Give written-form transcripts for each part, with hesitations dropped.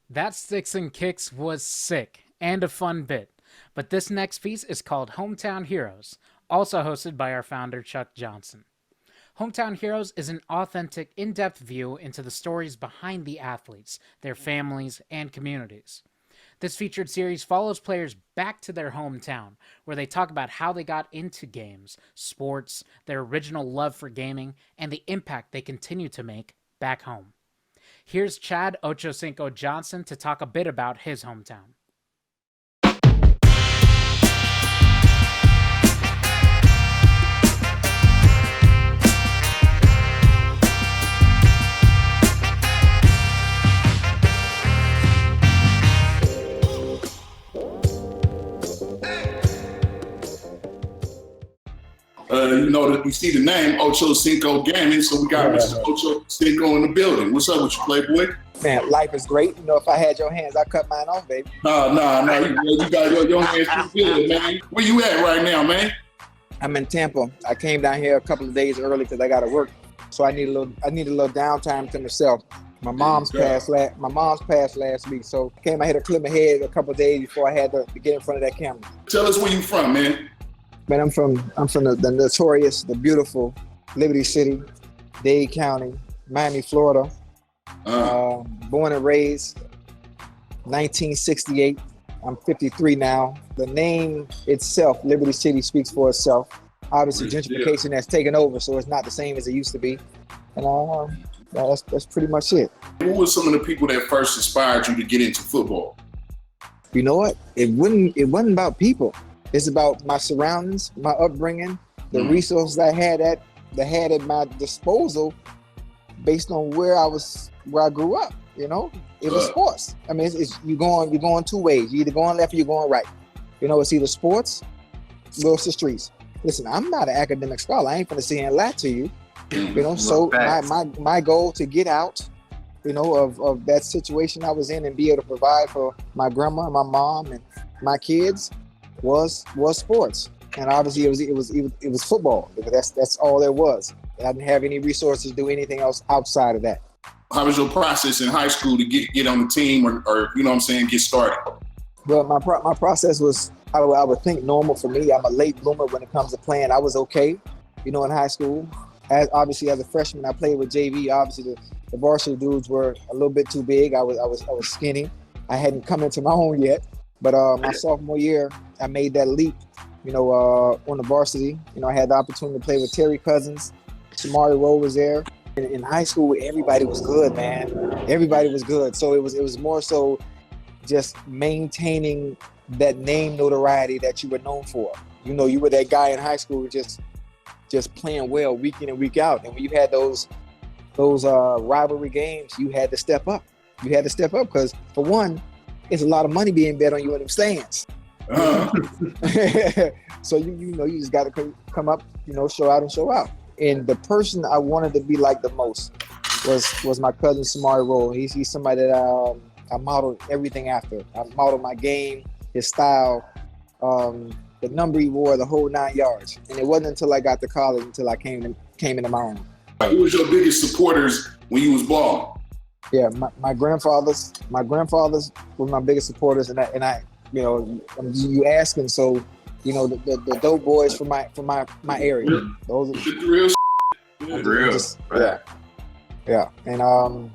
That Sticks and Kicks was sick and a fun bit. But this next piece is called Hometown Heroes, also hosted by our founder, Chuck Johnson. Hometown Heroes is an authentic, in depth view into the stories behind the athletes, their families, and communities. This featured series follows players back to their hometown, where they talk about how they got into games, sports, their original love for gaming, and the impact they continue to make back home. Here's Chad Ochocinco Johnson to talk a bit about his hometown. That we see the name Ochocinco Gaming, so we got Mr. Ochocinco in the building. What's up with you, Playboy? Man, life is great. If I had your hands, I'd cut mine off, baby. No. You got your hands pretty good, man. Where you at right now, man? I'm in Tampa. I came down here a couple of days early because I got to work, so I need a little downtime to myself. My mom's passed last week, so came out here to clear my head a couple of days before I had to get in front of that camera. Tell us where you from, man. Man, I'm from the notorious, the beautiful Liberty City, Dade County, Miami, Florida. Born and raised 1968. I'm 53 now. The name itself, Liberty City, speaks for itself. Obviously, gentrification has taken over, so it's not the same as it used to be. And that's pretty much it. Who were some of the people that first inspired you to get into football? You know what? It wasn't about people. It's about my surroundings, my upbringing, the resources I had at my disposal, based on where I grew up. It was sports. I mean, you're going two ways. You're either going left or you're going right. It's either sports, or it's the streets. Listen, I'm not an academic scholar. I ain't gonna sit here and lie to you. So my goal to get out, of that situation I was in and be able to provide for my grandma, my mom, and my kids was sports. And obviously it was football, because that's all there was. I didn't have any resources to do anything else outside of that. How was your process in high school to get on the team or get started? Well, my process was, I would think, normal for me. I'm a late bloomer when it comes to playing. I was okay, in high school. Obviously, as a freshman, I played with JV. Obviously, the varsity dudes were a little bit too big. I was skinny. I hadn't come into my own yet. But my sophomore year, I made that leap, on the varsity. I had the opportunity to play with Terry Cousins. Shamari Rowe was there. In high school, everybody was good, man. Everybody was good. So it was more so just maintaining that name notoriety that you were known for. You were that guy in high school just playing well week in and week out. And when you had those rivalry games, you had to step up. You had to step up because, for one, it's a lot of money being bet on you in them stands. So you just got to come up, show out and show out. And the person I wanted to be like the most was my cousin Samari Rowe. He's somebody that I modeled everything after. I modeled my game, his style, the number he wore, the whole 9 yards. And it wasn't until I got to college until I came into my own. Who was your biggest supporters when you was balling? Yeah, my grandfathers were my biggest supporters, and I you asking, so the dope boys from my area. Those are real. Yeah. And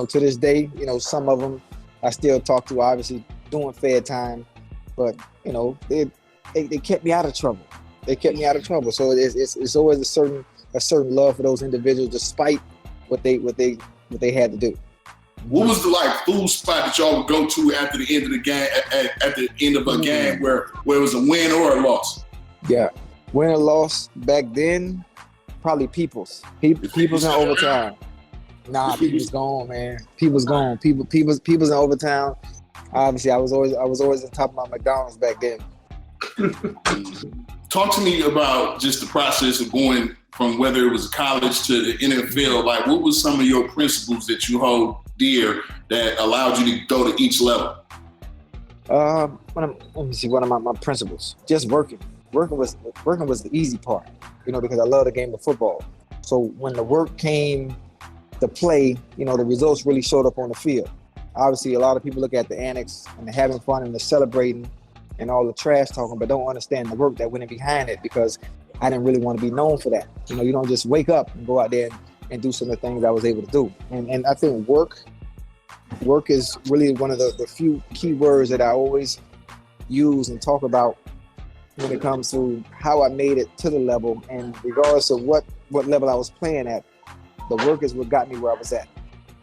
to this day, some of them I still talk to, obviously doing fair time, but they kept me out of trouble. So it's always a certain love for those individuals, despite what they had to do. What was the food spot that y'all would go to after the end of the game, at the end of a game where it was a win or a loss? Yeah, win or loss back then, probably People's in overtime. Nah, People's gone, man. People's gone. People's in overtime. Obviously, I was always on top of my McDonald's back then. Talk to me about just the process of going from whether it was college to the NFL. What was some of your principles that you hold dear that allowed you to go to each level? Let me see. One of my principles: just working. Working was the easy part, because I love the game of football. So when the work came to play, the results really showed up on the field. Obviously, a lot of people look at the annex and the having fun and the celebrating and all the trash talking, but don't understand the work that went in behind it, because I didn't really want to be known for that. You know, you don't just wake up and go out there and do some of the things I was able to do. And I think work is really one of the few key words that I always use and talk about when it comes to how I made it to the level. And regardless of what level I was playing at, the work is what got me where I was at.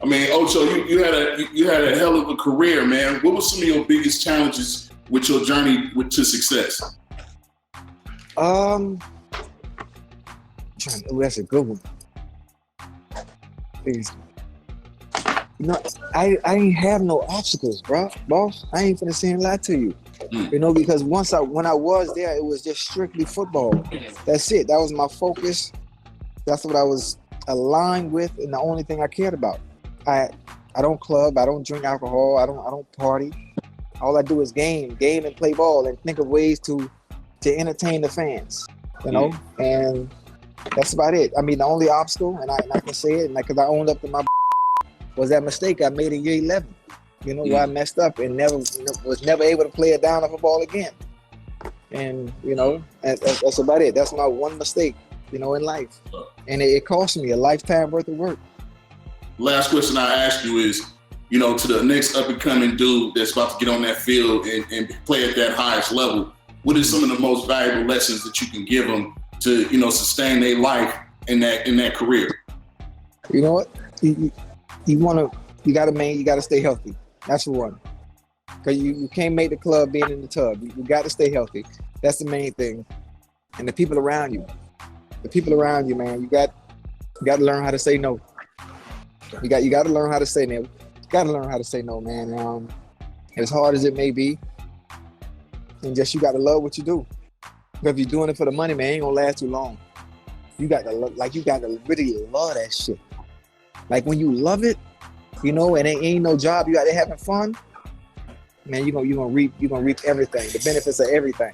I mean, Ocho, you had a hell of a career, man. What were some of your biggest challenges with your journey to success? That's a good one. You know, I ain't have no obstacles, bro, boss. I ain't finna say a lie to you. You know, because when I was there, it was just strictly football. That's it. That was my focus. That's what I was aligned with, and the only thing I cared about. I don't club. I don't drink alcohol. I don't party. All I do is game and play ball and think of ways to entertain the fans. You know, and that's about it. I mean, the only obstacle, and I can say it, because I owned up to my was that mistake I made in year 11. You know, where I messed up and was never able to play a down of a ball again. And you know, that's about it. That's my one mistake, you know, in life, and it cost me a lifetime worth of work. Last question I ask you is, you know, to the next up and coming dude that's about to get on that field and play at that highest level, what are some of the most valuable lessons that you can give them to, you know, sustain their life in that career? You know what? You gotta stay healthy. That's for one. Because you can't make the club being in the tub. You got to stay healthy. That's the main thing. And the people around you, man, you got to learn how to say no. You got to learn how to say no. You got to learn how to say no, man. As hard as it may be, and just you got to love what you do. Because if you're doing it for the money, man, it ain't gonna last too long. You got to really love that shit. Like when you love it, you know, and it ain't no job, you out there having fun, man, you're gonna reap everything, the benefits of everything.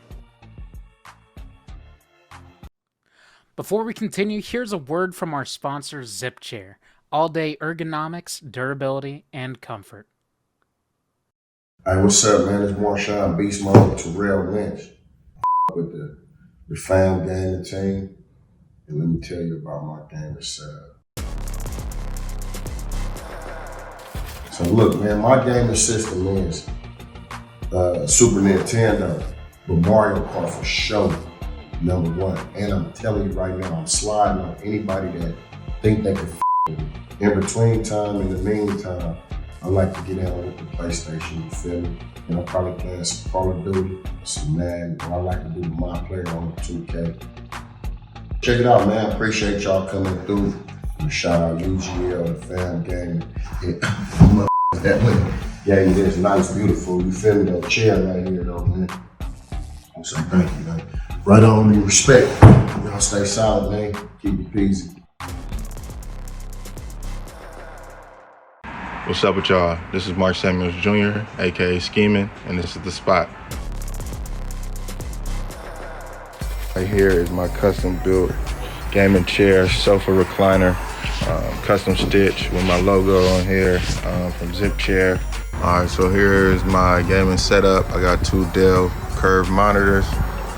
Before we continue, here's a word from our sponsor, Zip Chair. All-day ergonomics, durability, and comfort. Hey, what's up, man? It's Marshawn Beast Mode, Terrell Lynch with the fam gaming team. And let me tell you about my gaming setup. So look, man, my gaming system is Super Nintendo, but Mario Kart for sure, #1. And I'm telling you right now, I'm sliding on anybody that think they can with me. In between time, in the meantime, I like to get out with the PlayStation, you feel me? And I'm probably playing some Call of Duty, some Madden, or I like to do my player on 2K. Check it out, man. Appreciate y'all coming through. And shout out UGL, the fam gang. Yeah, it is nice, beautiful. You feel me? That chair right here, though, man. I'm saying thank you, man. Right on, you respect. Y'all stay solid, man. Keep it peasy. What's up with y'all? This is Mark Samuels Jr., aka Scheming, and this is The Spot. Right here is my custom built gaming chair, sofa recliner, custom stitch with my logo on here from Zip Chair. All right, so here is my gaming setup. I got 2 Dell curved monitors.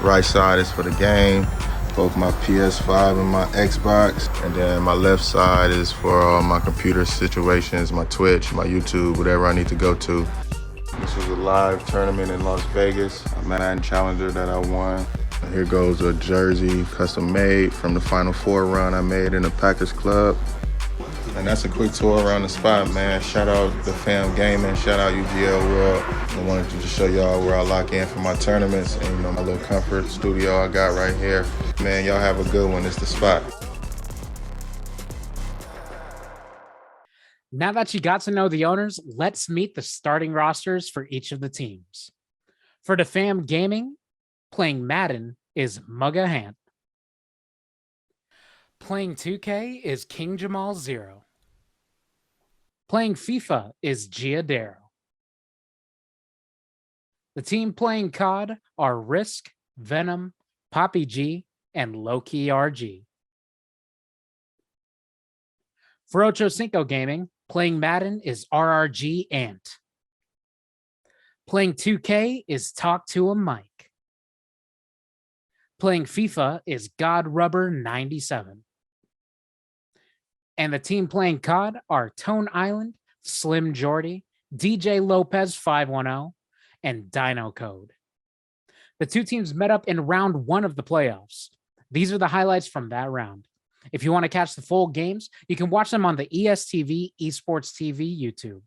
Right side is for the game, both my PS5 and my Xbox. And then my left side is for all my computer situations, my Twitch, my YouTube, whatever I need to go to. This was a live tournament in Las Vegas, a Manhattan Challenger that I won. Here goes a jersey custom made from the Final Four run I made in the Packers Club. And that's a quick tour around the spot, man. Shout out the fam gaming, shout out UGL World. I wanted to just show y'all where I lock in for my tournaments and, you know, my little comfort studio I got right here. Man, y'all have a good one. It's The Spot. Now that you got to know the owners, let's meet the starting rosters for each of the teams. For the fam gaming, playing Madden is Mugga Hant. Playing 2K is King Jamal Zero. Playing FIFA is Gia Darrow. The team playing COD are Risk, Venom, Poppy G, and Low-Key RG. For Ochocinco Gaming, Playing Madden is RRG Ant. Playing 2K is Talk to a Mic. Playing FIFA is God Rubber 97. And the team playing COD are Tone Island, Slim Jordy, DJ Lopez 510, and Dino Code. The two teams met up in round 1 of the playoffs. These are the highlights from that round. If you want to catch the full games, you can watch them on the ESTV Esports TV YouTube.